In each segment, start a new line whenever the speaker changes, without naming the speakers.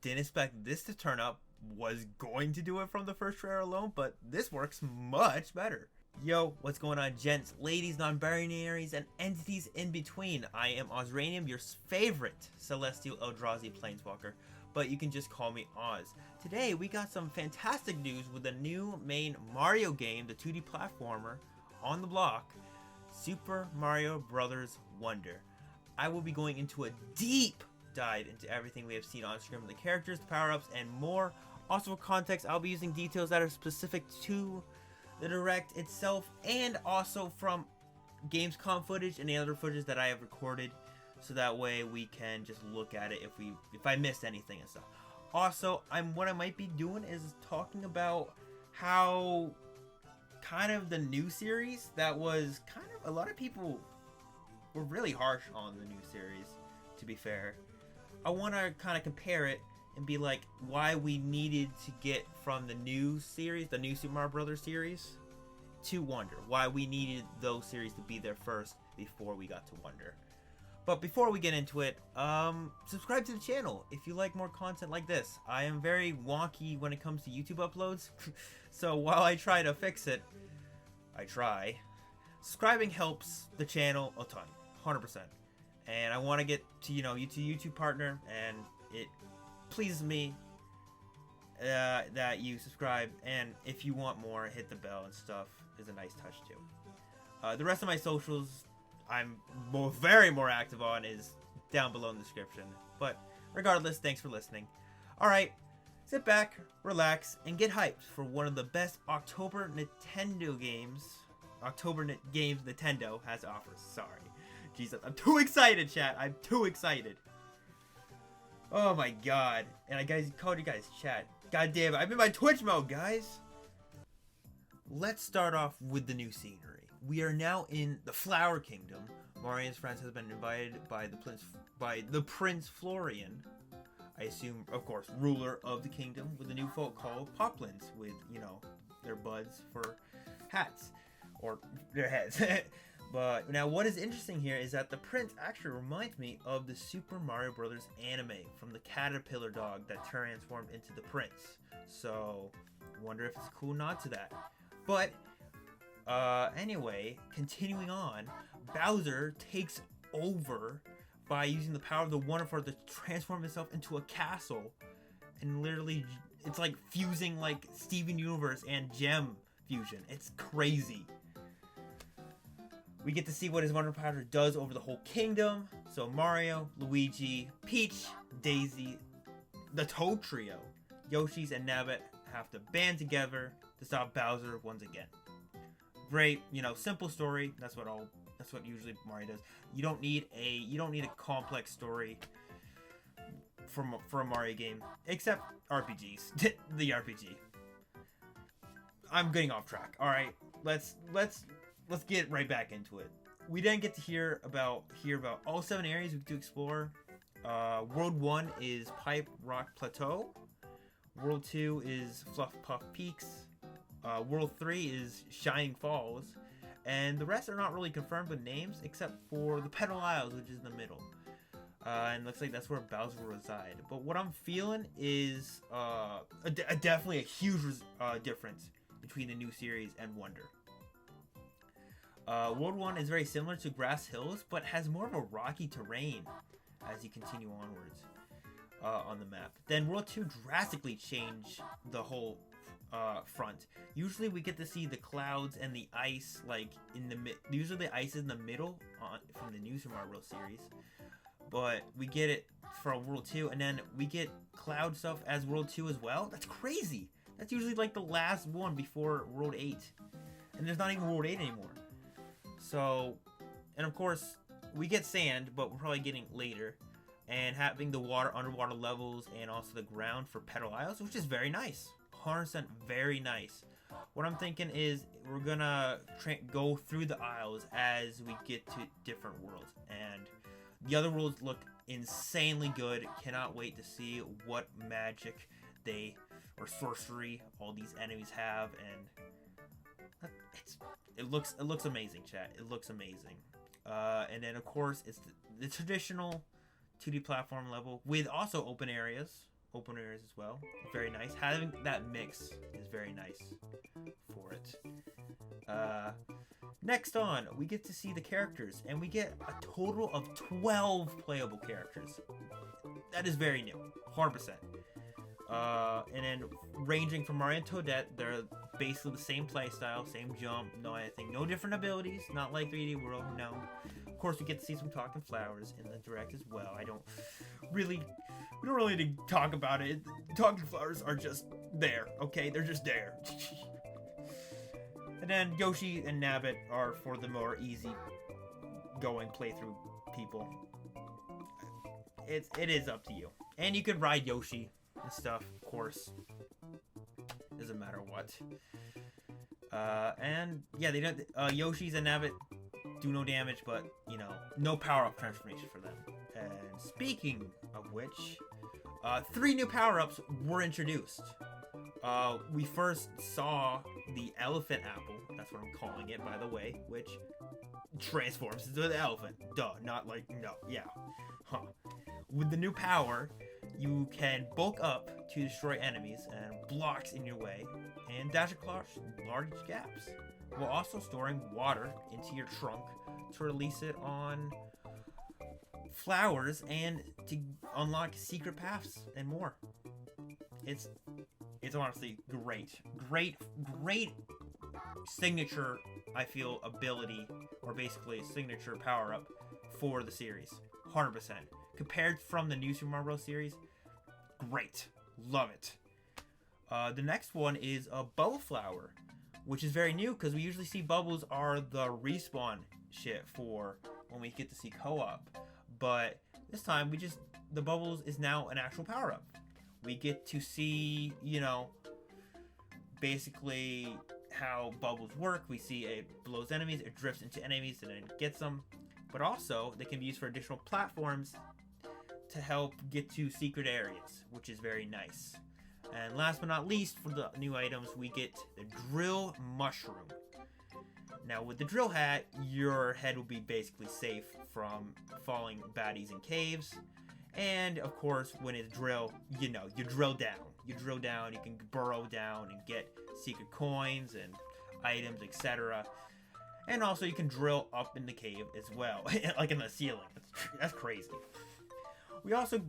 Didn't expect this to turn up. Was going to do it from the first trailer alone, but this works much better. Yo, what's going on, gents, ladies, non-binaries, and entities in between? I am Ozranium, your favorite Celestial Eldrazi Planeswalker, but you can just call me Oz. Today, we got some fantastic news with the new main Mario game, the 2D platformer, on the block, Super Mario Bros. Wonder. I will be going into a deep dive into everything we have seen on screen, the characters, the power-ups, and more. Also, for context, I'll be using details that are specific to the Direct itself, and also from Gamescom footage and the other footage that I have recorded, so that way we can just look at it if I missed anything and stuff. Also, what I might be doing is talking about how kind of the new series that was kind of a lot of people were really harsh on the new series, to be fair. I want to kind of compare it and be like why we needed to get from the new series, the new Super Mario Brothers series, to Wonder. Why we needed those series to be there first before we got to Wonder. But before we get into it, subscribe to the channel if you like more content like this. I am very wonky when it comes to YouTube uploads, so while I try to fix it, subscribing helps the channel a ton, 100%. And I want to get to, YouTube partner, and it pleases me that you subscribe, and if you want more, hit the bell and stuff is a nice touch too. The rest of my socials I'm very more active on is down below in the description. But regardless, thanks for listening. Alright, sit back, relax, and get hyped for one of the best October games Nintendo has to offer. Sorry. Jesus, I'm too excited, chat. I'm too excited. Oh my god. And I called you guys chat. God damn it. I'm in my Twitch mode, guys. Let's start off with the new scenery. We are now in the Flower Kingdom. Mario and friends has been invited by the Prince Florian. I assume, of course, ruler of the kingdom, with a new folk called Poplins, with, their buds for hats. Or their heads. But now what is interesting here is that the prince actually reminds me of the Super Mario Bros. Anime from the caterpillar dog that transformed into the prince. So, wonder if it's a cool nod to that. But, anyway, continuing on, Bowser takes over by using the power of the Wonder Force to transform himself into a castle. And literally, it's like fusing like Steven Universe and Gem fusion. It's crazy. We get to see what his Wonder Powder does over the whole kingdom. So Mario, Luigi, Peach, Daisy, the Toad Trio, Yoshi's, and Nabbit have to band together to stop Bowser once again. Great, simple story. That's what usually Mario does. You don't need a complex story for a Mario game, except RPGs. The RPG. I'm getting off track. All right, let's get right back into it. We didn't get to hear about all 7 areas we get to explore. World 1 is Pipe Rock Plateau. World 2 is Fluff Puff Peaks. World 3 is Shining Falls. And the rest are not really confirmed with names, except for the Petal Isles, which is in the middle. And looks like that's where Bowser will reside. But what I'm feeling is definitely a huge difference between the new series and Wonder. World 1 is very similar to Grass Hills, but has more of a rocky terrain as you continue onwards on the map. Then World 2 drastically changed the whole front. Usually we get to see the clouds and the ice usually the ice is in the middle from the new Super Mario Bros. Series. But we get it for World 2, and then we get cloud stuff as World 2 as well. That's crazy! That's usually like the last one before World 8. And there's not even World 8 anymore. So, and of course, we get sand, but we're probably getting later. And having the underwater levels, and also the ground for Petal Isles, which is very nice. 100% very nice. What I'm thinking is, we're gonna go through the isles as we get to different worlds. And the other worlds look insanely good. Cannot wait to see what magic or sorcery all these enemies have, and it looks amazing, chat. It looks amazing. And then of course it's the traditional 2D platform level with also open areas, open areas as well. Very nice. Having that mix is very nice for it. Next on, we get to see the characters, and we get a total of 12 playable characters. That is very new, 100%. And then ranging from Mario and Toadette, they're basically the same playstyle, same jump, no anything, no different abilities, not like 3D World, no. Of course, we get to see some talking flowers in the direct as well. We don't really need to talk about it. Talking flowers are just there, okay? They're just there. And then Yoshi and Nabbit are for the more easy going playthrough people. It is up to you. And you can ride Yoshi and stuff, of course. Doesn't matter what. And yeah, they don't. Yoshi's and Nabbit do no damage, but you know, no power-up transformation for them. And speaking of which, 3 new power-ups were introduced. We first saw the elephant apple. That's what I'm calling it, by the way, which transforms into the elephant. Duh, not like no, yeah, huh. With the new power, you can bulk up to destroy enemies and blocks in your way, and dash across large gaps, while also storing water into your trunk to release it on flowers and to unlock secret paths and more. It's honestly great signature, I feel, ability, or basically signature power up for the series. 100%. Compared from the new Super Mario Bros. Series, great. Love it. The next one is a Bubble Flower, which is very new because we usually see bubbles are the respawn shit for when we get to see co-op. But this time, the bubbles is now an actual power-up. We get to see, you know, basically how bubbles work. We see it blows enemies, it drifts into enemies, and then gets them. But also, they can be used for additional platforms to help get to secret areas, which is very nice. And last but not least, for the new items, we get the Drill Mushroom. Now, with the drill hat, your head will be basically safe from falling baddies in caves. And, of course, when it's drill, you know, you drill down. You drill down, you can burrow down and get secret coins and items, etc. And also, you can drill up in the cave as well, like in the ceiling. That's crazy. We also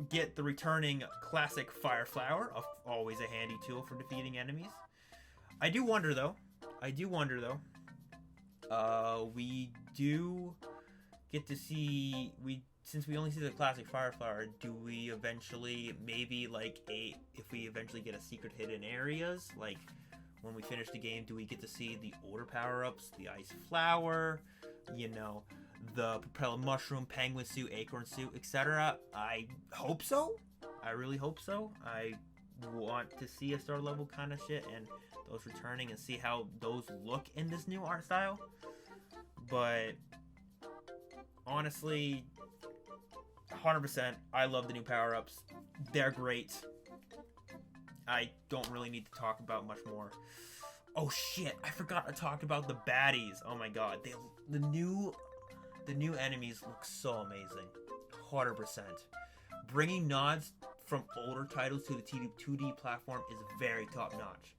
get the returning classic Fire Flower, always a handy tool for defeating enemies. I do wonder, though, we do get to see, since we only see the classic Fire Flower, do we eventually, maybe like if we eventually get a secret hidden areas, like when we finish the game, do we get to see the older power-ups, the Ice Flower, you know, the Propeller Mushroom, Penguin Suit, Acorn Suit, etc.? I hope so. I really hope so. I want to see a star level kind of shit and those returning and see how those look in this new art style. But honestly, 100%, I love the new power-ups. They're great. I don't really need to talk about much more. Oh shit, I forgot to talk about the baddies. Oh my god, the new enemies look so amazing. 100%. Bringing nods from older titles to the 2D platform is very top-notch.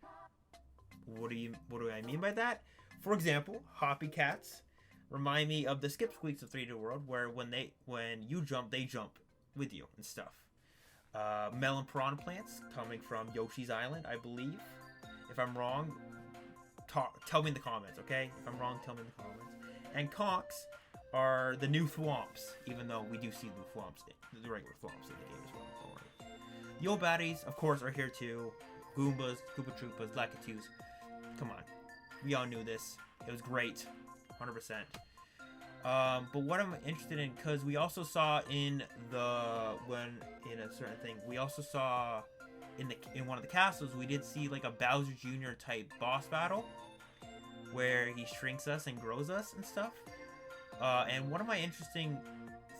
What do I mean by that? For example, Hoppy Cats remind me of the Skip Squeaks of 3D World, where when you jump, they jump with you and stuff. Melon Piranha Plants coming from Yoshi's Island, I believe. If I'm wrong, tell me in the comments, okay? If I'm wrong, tell me in the comments. And Conks are the new Thwomps, even though we do see new Thwomps, the regular Thwomps in the game as well. Don't worry. The old baddies, of course, are here too. Goombas, Koopa Troopas, Lakitus. Come on. We all knew this. It was great. 100%. But what I'm interested in, because we also saw in a certain thing, we also saw in one of the castles, we did see like a Bowser Jr. type boss battle where he shrinks us and grows us and stuff. And one of my interesting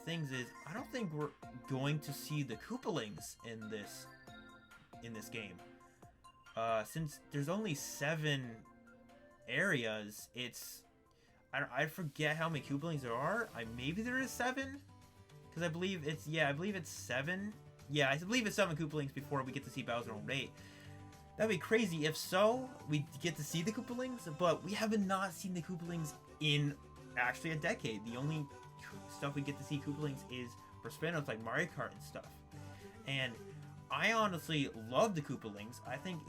things is I don't think we're going to see the Koopalings in this game. Since there's only 7 areas, I forget how many Koopalings there are. Maybe there is 7, because I believe it's 7 Yeah, I believe it's 7 Koopalings before we get to see Bowser on Raid. That'd be crazy. If so, we get to see the Koopalings, but we haven't not seen the Koopalings in actually a decade. The only stuff we get to see Koopalings is for spin-offs like Mario Kart and stuff. And I honestly love the Koopalings. I think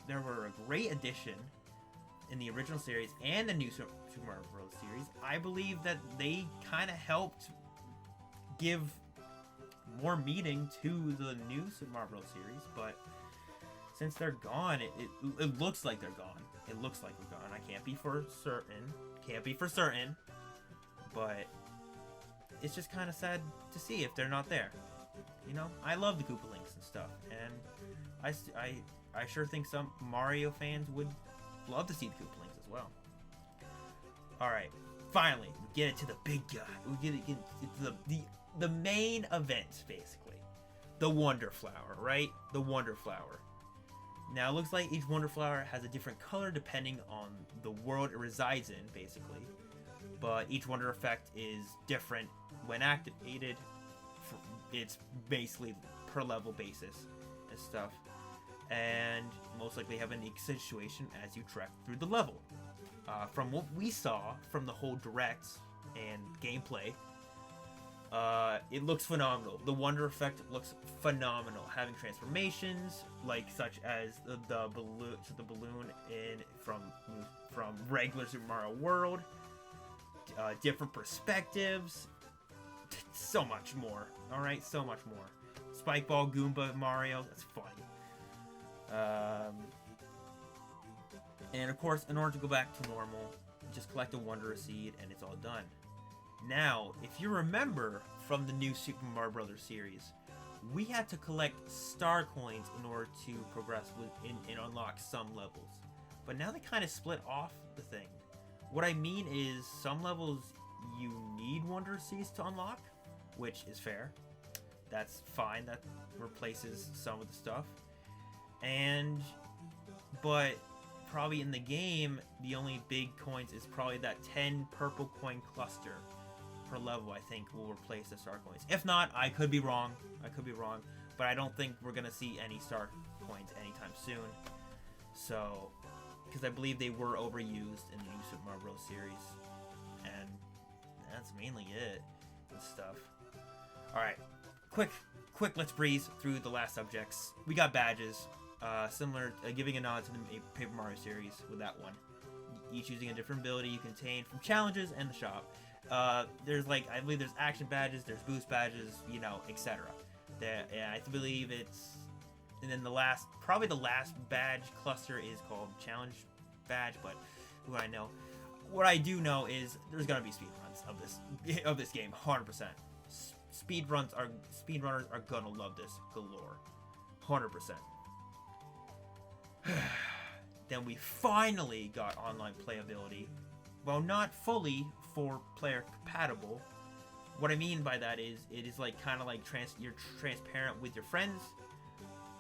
they were a great addition in the original series and the new Super Mario Bros. Series. I believe that they kind of helped give more meaning to the new Super Mario Bros. Series, but since they're gone, it looks like they're gone. It looks like they're gone. I can't be for certain, but it's just kind of sad to see if they're not there. You know, I love the Koopalings and stuff, and I sure think some Mario fans would love to see the Koopalings as well. Alright, finally, we get it to the big guy. We get to the main event, basically. The Wonder Flower, right? The Wonder Flower. Now, it looks like each Wonder Flower has a different color depending on the world it resides in, basically. But each Wonder Effect is different when activated. It's basically per level basis and stuff. And most likely have a unique situation as you trek through the level. From what we saw from the whole direct and gameplay, it looks phenomenal. The Wonder Effect looks phenomenal, having transformations such as the balloon from regular Super Mario World, different perspectives, so much more. All right, so much more. Spike Ball Goomba Mario, that's funny. And of course, in order to go back to normal, just collect a Wonder Seed and it's all done. Now, if you remember from the new Super Mario Bros. Series, we had to collect star coins in order to progress and unlock some levels. But now they kind of split off the thing. What I mean is, some levels you need Wonder Seeds to unlock, which is fair. That's fine, that replaces some of the stuff. But probably in the game, the only big coins is probably that 10 purple coin cluster per level, I think, will replace the star coins. If not, I could be wrong. But I don't think we're going to see any star coins anytime soon. So, because I believe they were overused in the new Super Mario Bros. Series. And that's mainly it and stuff. Alright, quick, let's breeze through the last subjects. We got badges. Similar, giving a nod to the Paper Mario series with that one. Each using a different ability you can obtain from challenges and the shop. There's I believe there's action badges, there's boost badges, etc. I believe it's, and then probably the last badge cluster is called challenge badge, but who I know. What I do know is there's gonna be speedruns of this game, 100%. Speedrunners are gonna love this galore, 100%. Then we finally got online playability. Well, not fully for player compatible. What I mean by that is, it is kind of you're transparent with your friends.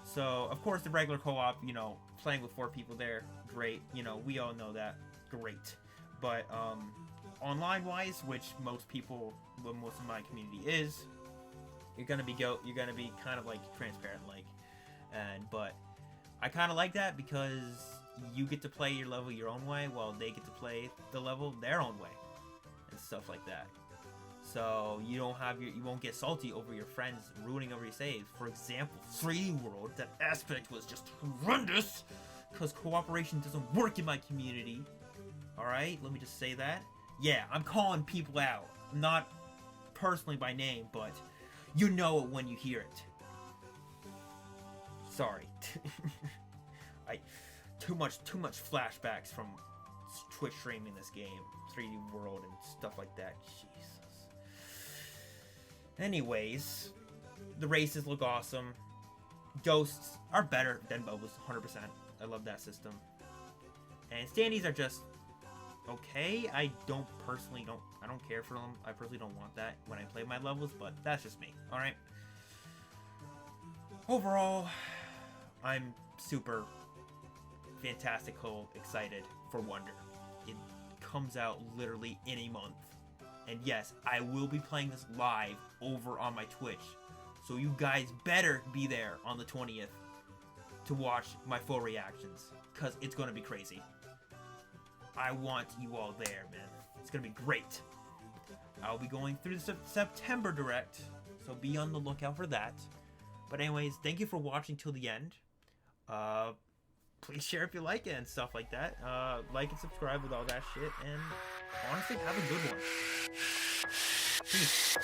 So, of course, the regular co-op, playing with 4 people there, great. We all know that, great. But online-wise, which most of my community is, you're gonna be kind of transparent, but I kind of like that because you get to play your level your own way while they get to play the level their own way and stuff like that. So you won't get salty over your friends ruining over your saves. For example, 3D World, that aspect was just horrendous because cooperation doesn't work in my community. Alright, let me just say that. Yeah, I'm calling people out. Not personally by name, but you know it when you hear it. Sorry. Too much flashbacks from Twitch streaming this game, 3D World and stuff like that. Jesus. Anyways, the races look awesome. Ghosts are better than bubbles, 100%. I love that system. And standees are just okay. I don't care for them. I personally don't want that when I play my levels, but that's just me. All right. Overall, I'm super fantastical excited for Wonder. It comes out literally in a month. And yes, I will be playing this live over on my Twitch. So you guys better be there on the 20th to watch my full reactions, because it's going to be crazy. I want you all there, man. It's going to be great. I'll be going through the September Direct, so be on the lookout for that. But anyways, thank you for watching till the end. Please share if you like it and stuff like that. Like and subscribe with all that shit. And honestly, have a good one. Peace.